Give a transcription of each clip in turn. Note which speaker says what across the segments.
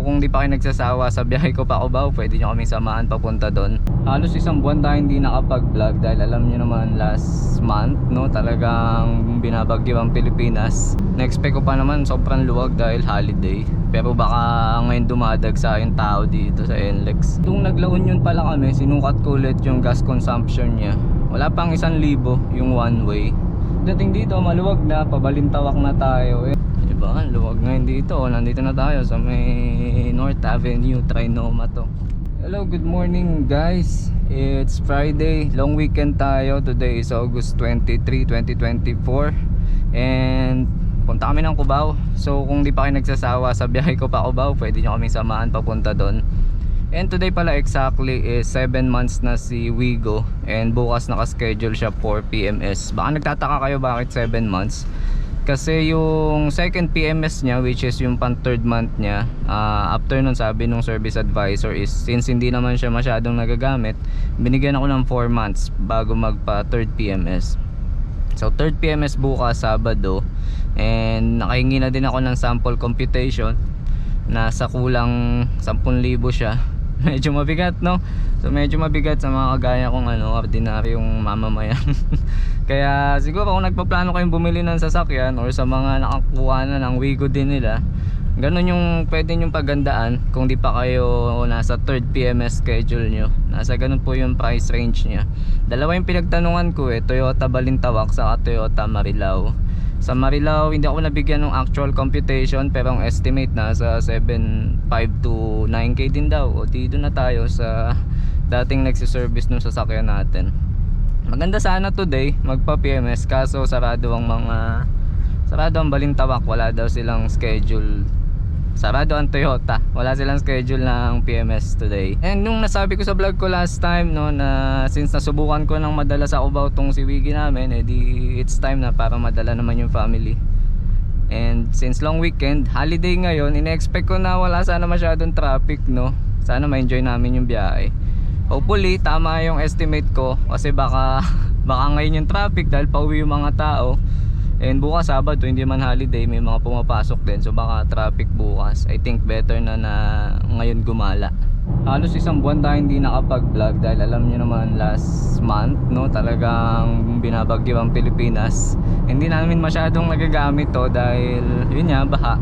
Speaker 1: kung di pa kayo nagsasawa sa biyahe ko pa Cubao, pwede nyo kaming samahan papunta doon. Halos isang buwan tayo hindi nakapag-vlog dahil alam nyo naman last month, no, talagang binabagyo ang Pilipinas. Na-expect ko pa naman sobrang luwag dahil holiday, pero baka ngayon dumadagsa yung tao dito sa NLEX. Nung naglaon yun pala kami, sinukat ko ulit yung gas consumption nya. Wala pang 1,000 yung one way. Dating dito maluwag na, pabalintawak na tayo eh. Diba? Luwag ngayon dito. Nandito na tayo sa may North Avenue, Trinoma to. Hello, good morning guys. It's Friday, long weekend tayo. Today is August 23, 2024. And punta kami ng Cubao. So kung di pa kayo nagsasawa sa biyahe ko pa Cubao, pwede nyo kaming samahan papunta doon. And today pala exactly is 7 months na si Wigo. And bukas nakaschedule siya for PMS. Baka nagtataka kayo bakit 7 months. Kasi yung second PMS niya, which is yung pang third month niya, after nun sabi nung service advisor is since hindi naman siya masyadong nagagamit, binigyan ako ng 4 months bago magpa third PMS. So third PMS bukas Sabado. And nakahingi na din ako ng sample computation. Nasa kulang 10,000 siya. Medyo mabigat, no? So medyo mabigat sa mga kagaya kong ordinaryong mamamayan. Kaya siguro kung nagpaplano kayong bumili ng sasakyan or sa mga nakakuha na ng Wigo din nila, ganun yung pwede nyong pagandaan kung di pa kayo nasa third PMS schedule nyo. Nasa ganun po yung price range nya. Dalawa yung pinagtanungan ko Toyota Balintawak sa Toyota Marilao. Sa Marilao hindi ako nabigyan ng actual computation, pero ang estimate nasa 7.5 to 9k din daw. O dito na tayo sa dating nagsiservice nung sasakyan natin. Maganda sana today magpa PMS, kaso sarado ang Balintawak. Wala daw silang schedule. Sarado ang Toyota, wala silang schedule ng PMS today. And nung nasabi ko sa vlog ko last time, no, na since nasubukan ko ng madala sa Cubao tong si Wiggy namin, edi it's time na para madala naman yung family. And since long weekend, holiday ngayon, ina-expect ko na wala sana masyadong traffic, no. Sana ma-enjoy namin yung biyahe. Hopefully tama yung estimate ko, kasi baka ngayon yung traffic dahil pauwi yung mga tao. And bukas Sabado, hindi man holiday, may mga pumapasok din, so baka traffic bukas. I think better na ngayon gumala. Halos isang buwan tayo hindi nakapag-vlog dahil alam nyo naman last month, no, talagang binabagyo ang Pilipinas. Hindi namin masyadong nagagamit to dahil yun nga, baha.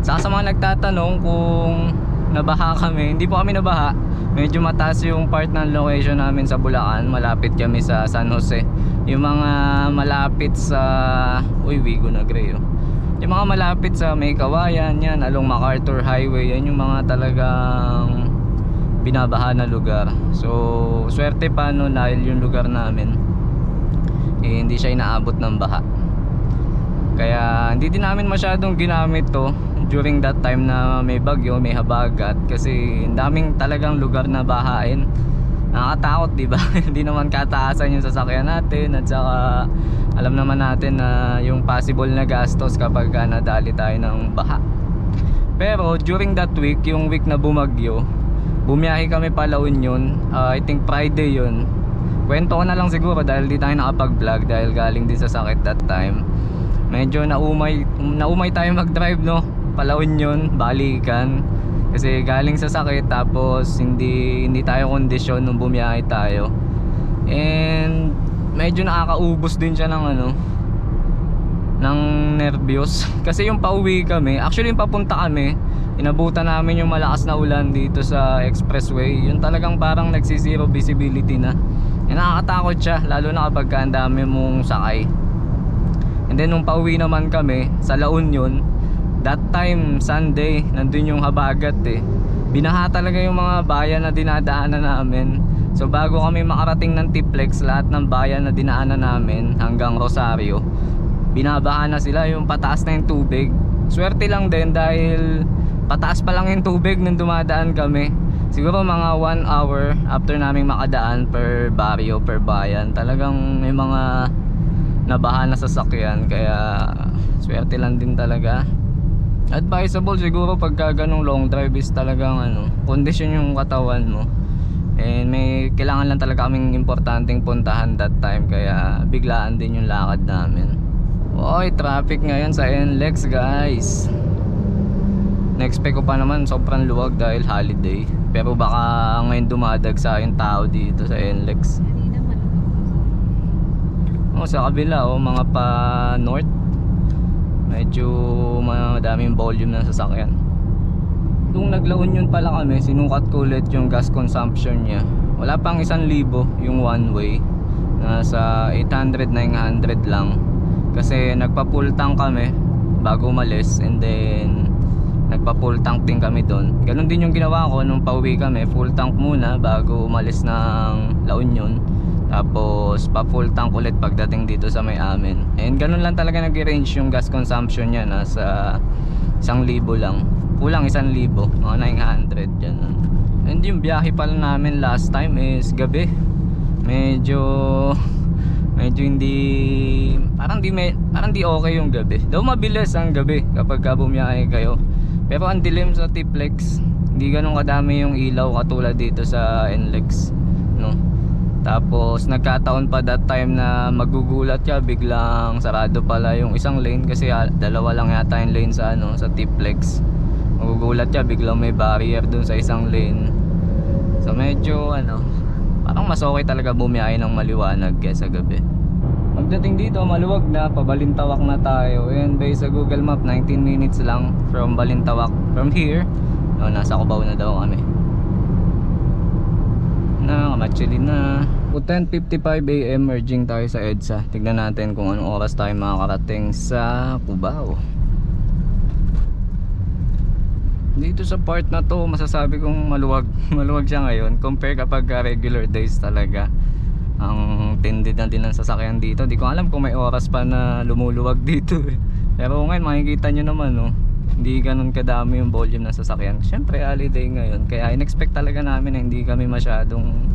Speaker 1: Saka sa mga nagtatanong kung nabaha kami, hindi po kami nabaha. Medyo mataas yung part ng location namin sa Bulacan, malapit kami sa San Jose. Yung mga malapit sa Wigo na gray, yung mga malapit sa May Kawayan, yan along MacArthur Highway, yan yung mga talagang binabaha na lugar. So swerte pa no, dahil yung lugar namin hindi siya inaabot ng baha. Kaya hindi din namin masyadong ginamit to during that time na may bagyo, may habagat, kasi daming talagang lugar na bahain. Nakakatakot, diba? Hindi naman kataasan yung sasakyan natin, at saka alam naman natin na yung possible na gastos kapag nadali tayo ng baha. Pero during that week, yung week na bumagyo, bumiyahe kami pa La Union. I think Friday yun. Kwento ko na lang siguro dahil di tayo nakapag-vlog dahil galing din sa sakit that time. Medyo naumay tayo mag-drive, no? Pa La Union, balikan. Kasi galing sa sakit, tapos hindi tayo kondisyon nung bumiyahe tayo. And medyo nakakaubos din siya ng nervyos. Kasi yung pauwi kami, actually yung papunta kami, inabutan namin yung malakas na ulan dito sa expressway. Yung talagang parang nagsisiro visibility na. And nakakatakot siya, lalo na kapag ang dami mong sakay. And then nung pauwi naman kami sa La Union, that time Sunday, nandun yung habagat binaha talaga yung mga bayan na dinadaanan namin. So bago kami makarating ng Tiplex, lahat ng bayan na dinaanan namin hanggang Rosario, binabaha na sila, yung pataas na yung tubig. Swerte lang din dahil pataas pa lang yung tubig nung dumadaan kami. Siguro mga 1 hour after naming makadaan per barrio, per bayan, talagang may mga nabaha na sasakyan. Kaya swerte lang din talaga. Advisable siguro pagka ganong long drive is talagang kondisyon yung katawan mo. And may kailangan lang talaga kaming importanteng puntahan that time, kaya biglaan din yung lakad namin. Oy, traffic ngayon sa NLEX, guys. Na-expect ko pa naman sobrang luwag dahil holiday. Pero baka ngayon dumadagsa yung tao dito sa NLEX.
Speaker 2: Kanina malapit.
Speaker 1: Sa kabila mga pa north. Medyo madaming volume ng sasakyan. Nung naglaon yun pala kami, sinukat ko ulit yung gas consumption niya. Wala pang 1,000 yung one way. Nasa 800-900 lang. Kasi nagpa-full tank kami bago umalis, and then nagpa-full tank din kami doon. Ganun din yung ginawa ko nung pauwi kami, full tank muna bago umalis ng La Union. Tapos pa-full tank ulit pagdating dito sa may amin. And ganun lang talaga nag-range yung gas consumption niya, nasa 1,000 lang. Kulang 1,000, mga 900 dyan. And yung biyahe pala namin last time is gabi. Medyo hindi parang di okay yung gabi. Daw mabilis ang gabi kapag bumiyahe kayo. Pero ang dilim sa T-Flex. Hindi ganun kadami yung ilaw katulad dito sa NLEX, no? Tapos nagkataon pa that time na magugulat ka, biglang sarado pala yung isang lane kasi dalawa lang yata yung lane sa sa T-Flex. Magugulat ka, biglang may barrier dun sa isang lane. So medyo parang mas okay talaga bumiyahe ng maliwanag kaysa gabi. Pagdating dito, maluwag na, pabalintawak na tayo. And based sa Google Map, 19 minutes lang from Balintawak. From here, nasa Cubao na daw kami. Kamatsili na. 10:55 AM, merging tayo sa EDSA. Tignan natin kung anong oras tayo makakarating sa Cubao. Dito sa part na to, masasabi kong maluwag. Maluwag siya ngayon compare kapag regular days talaga. Ang tindi na din ng sasakyan dito. Di ko alam kung may oras pa na lumuluwag dito Pero ngayon makikita nyo naman hindi ganun kadami yung volume ng sasakyan. Siyempre holiday ngayon, kaya in-expect talaga namin na hindi kami masyadong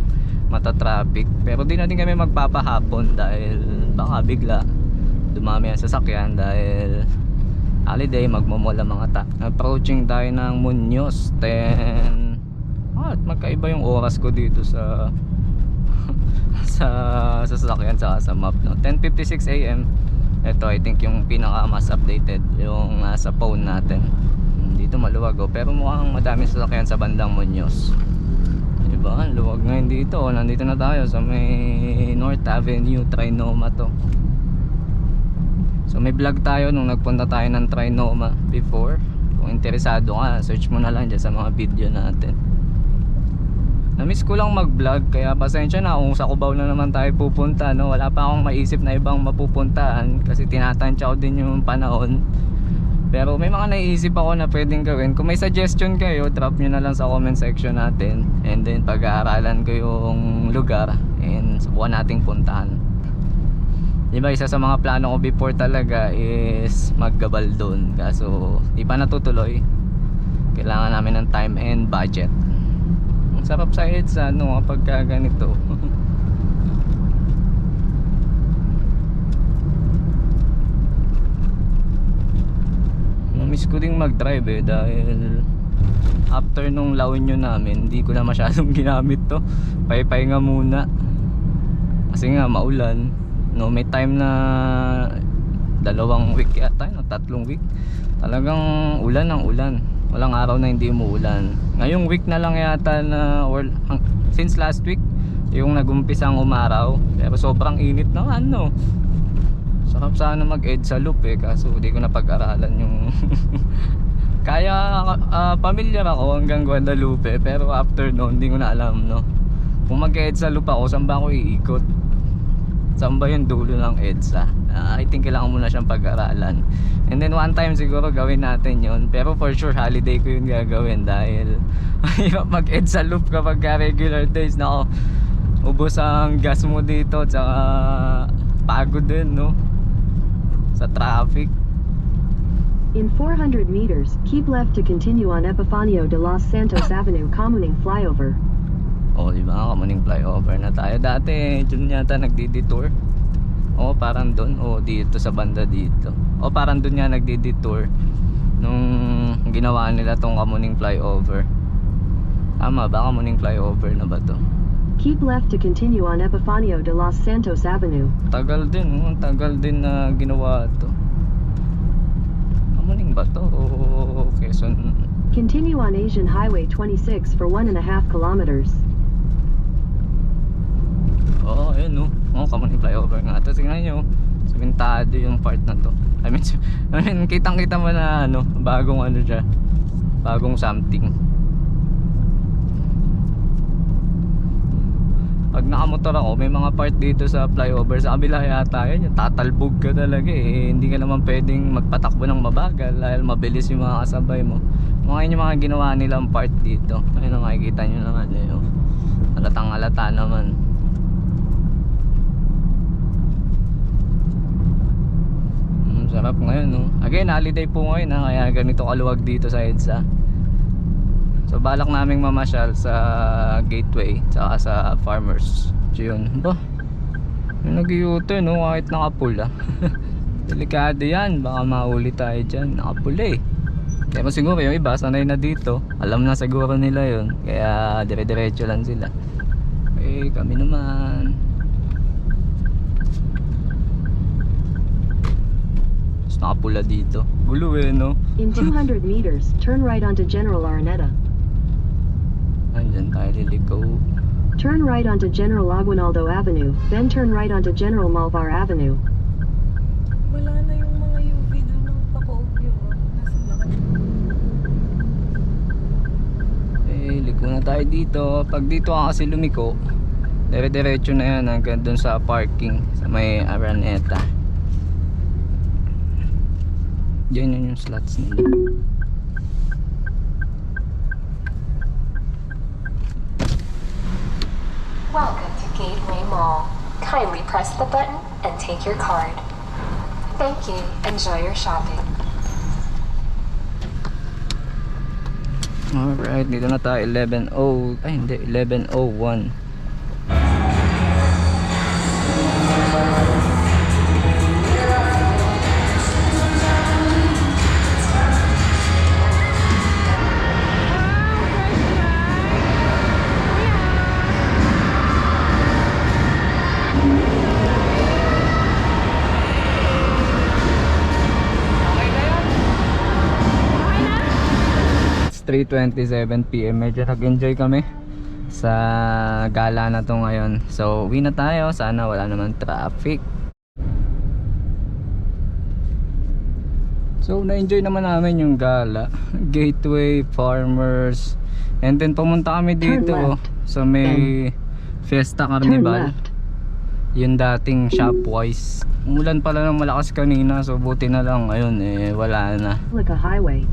Speaker 1: matatraffic. Pero di na din kami magpapahapon dahil baka bigla dumami ang sasakyan dahil holiday, magmumula mga approaching tayo ng Muñoz 10. At magkaiba yung oras ko dito sa sasakyan sa map, 10:56 AM. Ito I think yung pinaka mas updated yung sa phone natin. Dito maluwag pero mukhang madami sasakyan sa bandang Muñoz. Diba? Luwag ngayon dito. Nandito na tayo sa may North Avenue, Trinoma to. So may vlog tayo nung nagpunta tayo ng Trinoma before. Kung interesado ka, search mo na lang dyan sa mga video natin. Namiss ko lang mag-vlog, kaya pasensya na kung sa Cubao na naman tayo pupunta, Wala pa akong maisip na ibang mapupuntahan kasi tinatansya ko din yung panahon. Pero may mga naiisip ako na pwedeng gawin. Kung may suggestion kayo, drop nyo na lang sa comment section natin. And then pag-aaralan ko yung lugar and subukan nating puntahan. Diba, isa sa mga plano ko before talaga is mag-Gabaldon. Kaso di pa natutuloy. Kailangan namin ng time and budget. Ang sarap sa EDSA kapag ganito. Miss ko ding mag-drive dahil after nung La Union namin, hindi ko na masyadong ginamit to. Pahinga muna. Kasi nga maulan. May time na 2 week yata, 3 week. Talagang ulan ang ulan. Walang araw na hindi umuulan. Ngayong week na lang yata na since last week yung nagumpisang umaraw. Pero sobrang init na Sarap sana mag-EDSA loop kaso hindi ko na pag-aralan yung kaya pamilyar ako hanggang Guadalupe, pero after noon hindi ko na alam kung mag-EDSA loop ako, saan ba ako iikot? Saan ba yung dulo ng EDSA? I think kailangan muna siyang pag-aralan. And then one time siguro gawin natin yon. Pero for sure holiday ko yun gagawin dahil mag-EDSA loop kapag regular days ubos ang gas mo dito, tsaka pagod din sa traffic.
Speaker 3: In 400 meters, keep left to continue on Epifanio de los Santos Avenue, Kamuning Flyover.
Speaker 1: Diba? Kamuning Flyover na tayo. Dati dun yata nagdi-detour. Parang dun. Dito sa banda dito. Parang dun nga nagdi-detour nung ginawa nila tong Kamuning Flyover. Tama ba? Kamuning Flyover na ba to?
Speaker 3: Keep left to continue on Epifanio de los Santos Avenue.
Speaker 1: Tagal din. Tagal din na ginawa to. Kamuning ba to? Quezon
Speaker 3: Continue on Asian Highway 26 for 1.5 kilometers.
Speaker 1: Oo, ayun no. Oo, Kamuning flyover nga. Tapos tingnan nyo, simentado yung part na to. I mean kitang-kita mo na ano, bagong ano siya. Bagong something. Pag nakamotor ako, may mga part dito sa flyover sa kabila yata yun, yung tatalbog ka talaga eh. Hindi ka naman pwedeng magpatakbo ng mabagal dahil mabilis yung mga kasabay mo. Mga yun yung mga ginawa nilang part dito. Ayun ang makikita nyo naman eh. Oh. Halatang halata naman. Sarap ngayon no. Again, holiday po ngayon ha, kaya ganito kaluwag dito sa EDSA. So balak naming mamasyal sa Gateway tsaka sa Farmers. So yun, ba? Yung nag-u-turn no, kahit nakapula. Delikado yan, baka mahuli tayo dyan. Nakapula eh. Kaya mo siguro yung iba, sanay na dito. Alam na siguro nila yun. Kaya dire-diretso lang sila. Eh kami naman, nakapula dito. Gulo eh no.
Speaker 3: In 200 meters, turn right onto General Araneta.
Speaker 1: Andyan tayo liliko.
Speaker 3: Turn right onto General Aguinaldo Avenue, then turn right onto General Malvar Avenue.
Speaker 2: Wala na yung mga UV dun ng Bacoobio. Nasa lakad.
Speaker 1: Eh, liko na tayo dito. Pag dito ka kasi lumiko, dire-diretso na yan hanggang dun sa parking sa may Araneta. Diyan yun yung slots nila.
Speaker 4: Welcome to Gateway Mall. Kindly press the button and take your card. Thank you. Enjoy your shopping.
Speaker 1: Alright, dito na tayo 11:00. Ay hindi, 11:01. It's 3:27 PM. Medyo nag-enjoy kami sa gala na to ngayon. So uwi na tayo, sana wala naman traffic. So na-enjoy naman namin yung gala. Gateway, Farmers, and then pumunta kami
Speaker 3: Turn
Speaker 1: dito
Speaker 3: left.
Speaker 1: sa may Fiesta
Speaker 3: Turn
Speaker 1: Carnival,
Speaker 3: left.
Speaker 1: yung dating Shopwise. Umulan pala ng malakas kanina, so buti na lang ngayon eh wala na.
Speaker 3: Lika Highway.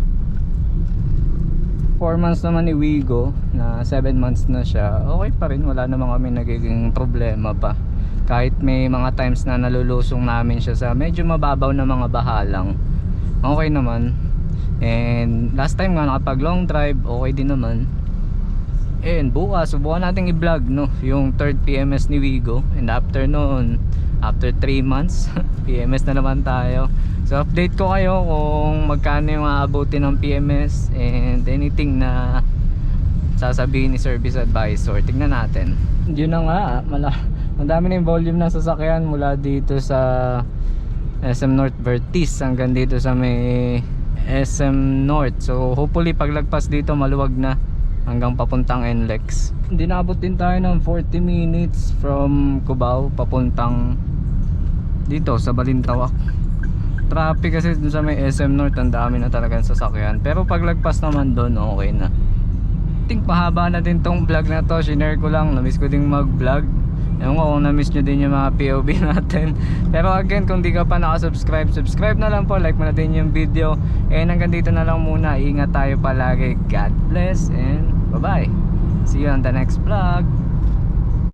Speaker 1: 4 months naman ni Wigo, na 7 months na siya, okay pa rin, wala naman kami nagiging problema pa. Kahit may mga times na nalulusong namin siya sa medyo mababaw na mga bahalang, okay naman. And last time nga nakapag long drive, okay din naman. And bukas subukan natin i-vlog no, yung third PMS ni Wigo. And after noon, after 3 months PMS na naman tayo. So update ko kayo kung magkano yung aabutin ng PMS and anything na sasabihin ni service advisor. Tignan natin. Yun na nga, madami na yung volume ng sasakyan mula dito sa SM North Vertis hanggang dito sa may SM North. So hopefully paglagpas dito maluwag na hanggang papuntang NLEX. Hindi naabot din tayo ng 40 minutes from Cubao papuntang dito sa Balintawak. Traffic kasi dun sa may SM North, ang dami na talagang sasakyan. Pero paglagpas naman doon, okay na. I think pahaba na din tong vlog na to. Shinare ko lang, namiss ko ding mag vlog. Ewan ko kung namiss nyo din yung mga POV natin. Pero again, kung di ka pa nakasubscribe, subscribe na lang po, like mo na din yung video. And hanggang dito na lang muna. Ingat tayo palagi. God bless and bye bye. See you on the next vlog.